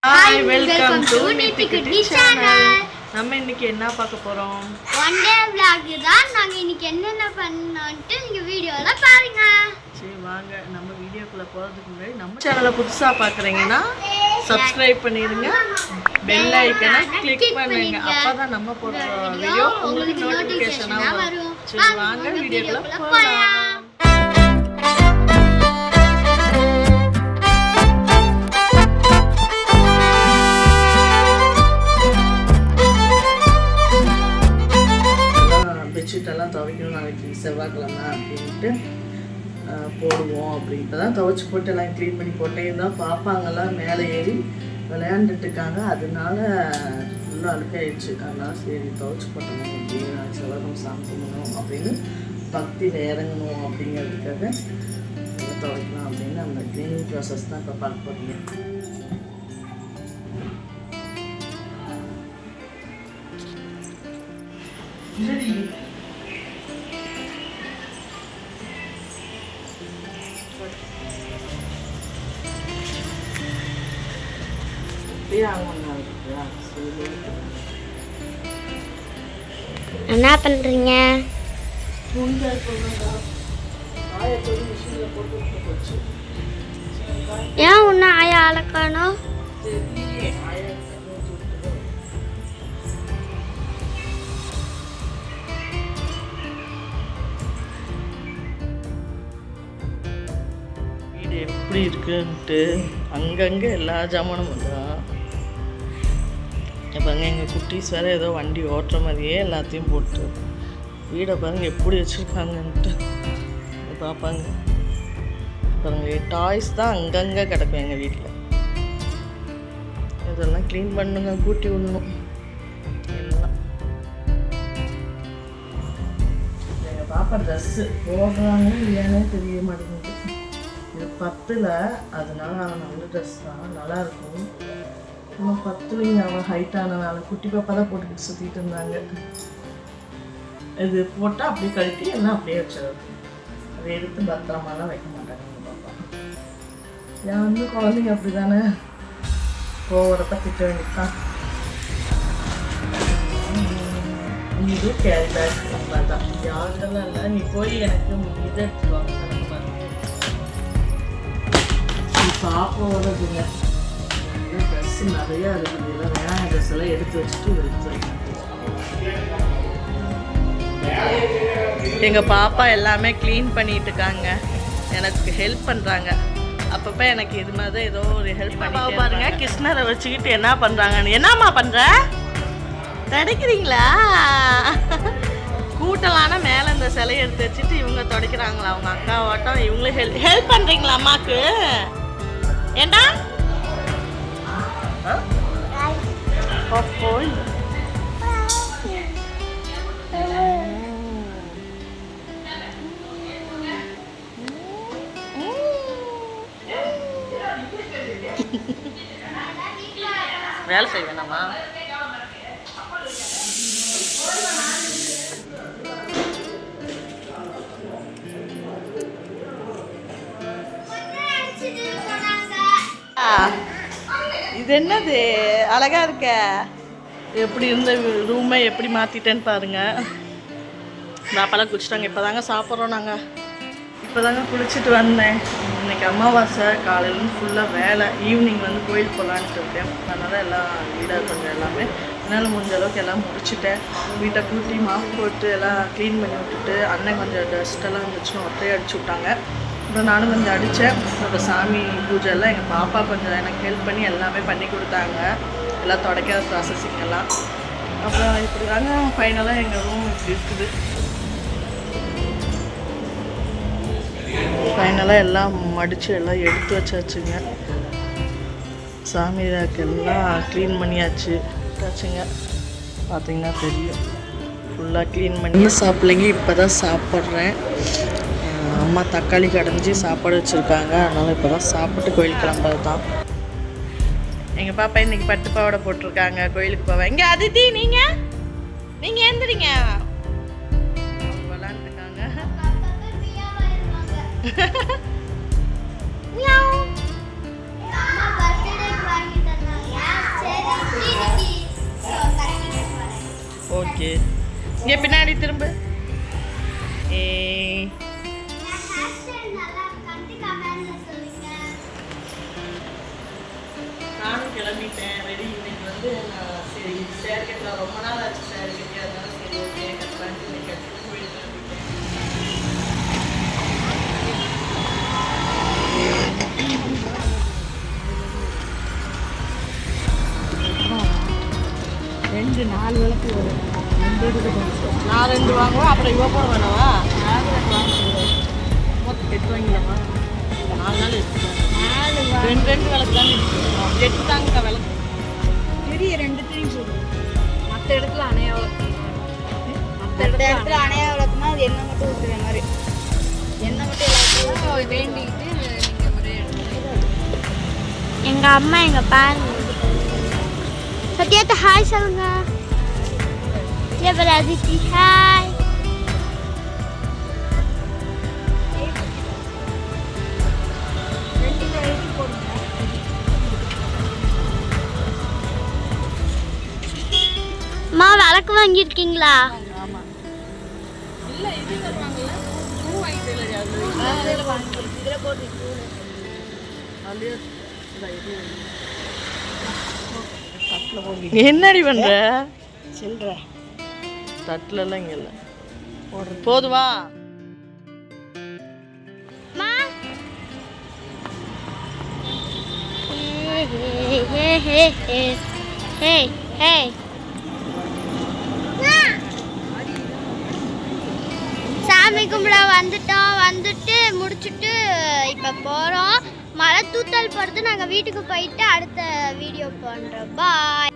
Hi, welcome to Niti Kutti channel. நம்ம இன்னைக்கு என்ன பார்க்க போறோம்? One day vlog தான். நாங்க இன்னைக்கு என்னென்ன பண்ணோம்னு நீங்க வீடியோல பாருங்க. சரி வாங்க நம்ம வீடியோக்குள்ள போறதுக்கு முன்னாடி நம்ம சேனலை புதுசா பார்க்கறீங்கன்னா Subscribe பண்ணிருங்க. பெல் ஐகானை கிளிக் பண்ணுங்க. அப்பதான் நம்ம போடுற வீடியோ உங்களுக்கு நோட்டிஃபிகேஷனா வரும். சரி வாங்க வீடியோக்குள்ள போலாம். பெட்ஷீட்டெல்லாம் துவைக்கணும் நாளைக்கு செவ்வாய்க்கிழமை அப்படின்ட்டு போடுவோம் அப்படின்ட்டு தான் துவைச்சி போட்டு எல்லாம் க்ளீன் பண்ணி போட்டேன் தான் பாப்பாங்கெல்லாம் மேலே ஏறி விளையாண்டுட்டு இருக்காங்க. அதனால ஃபுல்லாக அழுக்காயிடுச்சு. அதனால சரி துவைச்சி போட்டணும் அப்படின்னு நாளைக்கு செவ்வாய்க்கிழமை சாமி கும்பிடணும் அப்படின்னு பக்தியில் இறங்கணும் அப்படிங்கிறதுக்காக எல்லாம் துவைக்கலாம் அப்படின்னு அந்த க்ளீனிங் ப்ராசஸ் தான் இப்போ பார்க்க போகிறீங்க. சரி என்ன பண்றீங்க? ஏன் உன்ன ஆயா அலக்கணும்? வீடு எப்படி இருக்குன்ட்டு அங்கங்கே எல்லா ஜாமானும் தான். பாருங்க எங்கள் குட்டீஸ் வேறு ஏதோ வண்டி ஓட்டுற மாதிரியே எல்லாத்தையும் போட்டு வீடை பாருங்கள் எப்படி வச்சுருக்காங்கன்ட்டு பார்ப்பாங்க. பாருங்கள் டாய்ஸ் தான் அங்கங்கே கிடக்கும் எங்கள் வீட்டில். இதெல்லாம் க்ளீன் பண்ணுங்க, கூட்டி விடணும் எல்லாம். எங்கள் பாப்பா ட்ரெஸ்ஸு போடுறாங்க இல்லையானே தெரிய மாட்டேங்குது. இது 10ல், அதனால அவன் நல்ல ட்ரெஸ் தான் நல்லாயிருக்கும். இன்னும் 10 அவன் ஹைட்டானனால குட்டி பாப்பா தான் போட்டுக்கிட்டு சுற்றிட்டு இருந்தாங்க. இது போட்டால் அப்படியே கழட்டி எல்லாம் அப்படியே வச்சிடும். அதை எடுத்து பத்திரமாலாம் வைக்க மாட்டாங்க எங்கள் பாப்பா. ஏன் வந்து குழந்தைங்க அப்படி தானே போகிறப்ப திட்ட வேண்டியதான். இது கேரி பேக் நம்ம தான் யாருக்கெல்லாம் இல்லை. நீ போய் எனக்கு இதை எடுத்துருவாங்க பாப்போடுதுங்க. ட்ரெஸ்ஸு நிறையா இருக்குது. எல்லாம் வேணாம் ட்ரெஸ் எல்லாம் எடுத்து வச்சுட்டு எடுத்து வைக்கணும். எங்கள் பாப்பா எல்லாமே க்ளீன் பண்ணிட்டு இருக்காங்க, எனக்கு ஹெல்ப் பண்ணுறாங்க. அப்பப்போ எனக்கு இது மாதிரி தான் ஏதோ ஒரு ஹெல்ப் பண்ணி பாருங்க. கிருஷ்ணரை வச்சுக்கிட்டு என்ன பண்ணுறாங்கன்னு. என்னம்மா பண்ணுற? துடைக்கிறீங்களா? கூட்டலான மேலே இந்த சிலையை எடுத்து வச்சுட்டு இவங்க துடைக்கிறாங்களா? அவங்க அக்கா ஓட்டம் இவங்களும் ஹெல்ப் பண்ணுறீங்களா அம்மாவுக்கு? ஏண்டா போய் வேலை செய்ய வேணாமா? இது என்னது அழகா இருக்க? எப்படி இருந்த ரூமை எப்படி மாற்றிட்டேன்னு பாருங்க. பாப்பாலாம் குளிச்சுட்டாங்க. இப்போ தாங்க சாப்பிட்றோம். நாங்கள் இப்போ தாங்க குளிச்சுட்டு வந்தேன். இன்றைக்கி அமாவாசை. காலையிலேருந்து ஃபுல்லாக வேலை. ஈவினிங் வந்து கோயில் போகலான்ட்டு இருக்கேன். அதனால் எல்லாம் வீடாக கொஞ்சம் எல்லாமே என்னால் முடிஞ்ச அளவுக்கு எல்லாம் முடிச்சுட்டேன். வீட்டை கூட்டி மாப் போட்டு எல்லாம் க்ளீன் பண்ணி விட்டுட்டு அண்ணன் கொஞ்சம் டஸ்ட்டெல்லாம் இருந்துச்சுன்னு ஒற்றையை அடிச்சு விட்டாங்க. அப்புறம் நானும் கொஞ்சம் அடித்தேன். அப்புறம் சாமி பூஜை எல்லாம் எங்கள் பாப்பா கொஞ்சம் எனக்கு ஹெல்ப் பண்ணி எல்லாமே பண்ணி கொடுத்தாங்க. எல்லாம் தொடக்கிற ப்ராசஸிங் எல்லாம். அப்புறம் இப்படி தாங்க ஃபைனலாக எங்கள் ரூம் இப்படி இருக்குது. ஃபைனலாக எல்லாம் மடித்து எல்லாம் எடுத்து வச்சாச்சுங்க. சாமி ராக்கெல்லாம் க்ளீன் பண்ணியாச்சு வச்சாச்சுங்க. பார்த்திங்கன்னா தெரியும் ஃபுல்லாக க்ளீன் பண்ணி சாப்பிட்லைங்க. இப்போ தான் சாப்பிட்றேன். அம்மா தக்காளி கடைஞ்சி சாப்பாடு வச்சுருக்காங்க. அதனால் இப்போ தான் சாப்பிட்டு கோயிலுக்கு கிளம்புறது தான். எங்கள் பாப்பா இன்றைக்கி பட்டு பாவாடை போட்டிருக்காங்க. கோயிலுக்கு போவேன். இங்கே அதித்தி நீங்கள் எழுந்துறீங்க. அவங்க விளாண்டுருக்காங்க. இருக்கு. இங்கே பின்னாடி திரும்ப. ஏ நானும் கிளம்பிட்டேன். ரெடி. இன்னைக்கு வந்து நான் சரி சேர் கட்டலாம், ரொம்ப நாள் ஆச்சு சேர் கட்டி, அதனால சரி ஓகே கட்டலான்ட்டு இன்னைக்கு கட்டிட்டு கோயில் கிளம்பிட்டேன். ரெண்டு 4 விளக்கு வரும். 2 எடுத்து நான் 2 வாங்குவேன், அப்புறம் இவ போட வேணாவா? மொத்தம் 8 வாங்கிடலாமா? 4 நாள் எடுத்துக்கலாம். 2 விளக்கு தான் எடுத்துக்கலாம். 8 தாங்க விளக்கு. பெரிய 2 திரியும் போடும். மற்ற இடத்துல அணைய விளக்கு. மற்ற இடத்துல அணைய விளக்குனா அது எண்ணெய் மட்டும் ஊற்றுற மாதிரி. எண்ணெய் மட்டும் எல்லாத்தையும் வேண்டிக்கிட்டு நீங்கள் ஒரே எங்க அம்மா எங்க பாருங்க. சத்யாத்த ஹாய் சொல்லுங்க. அதித்தி ஹாய். அம்மா விளக்கு வாங்கியிருக்கீங்களா? ஆமாம். இல்லை இது தருவாங்கல்ல, பூ வாங்கிட்டு இல்லையா? இதில் போட்டு என்னடி பண்ற? சில்லற தட்டுல எல்லாம் இங்க இல்ல. போதுவா? அம்மா ஹே ஹே ஹே ஹே ஹே. சாமி கும்பிட வந்துட்டோம். வந்துட்டு முடிச்சுட்டு இப்போ போகிறோம். மழை தூத்தல் போகிறது. நாங்கள் வீட்டுக்கு போயிட்டு அடுத்த வீடியோ பண்ணுறோம். பாய்.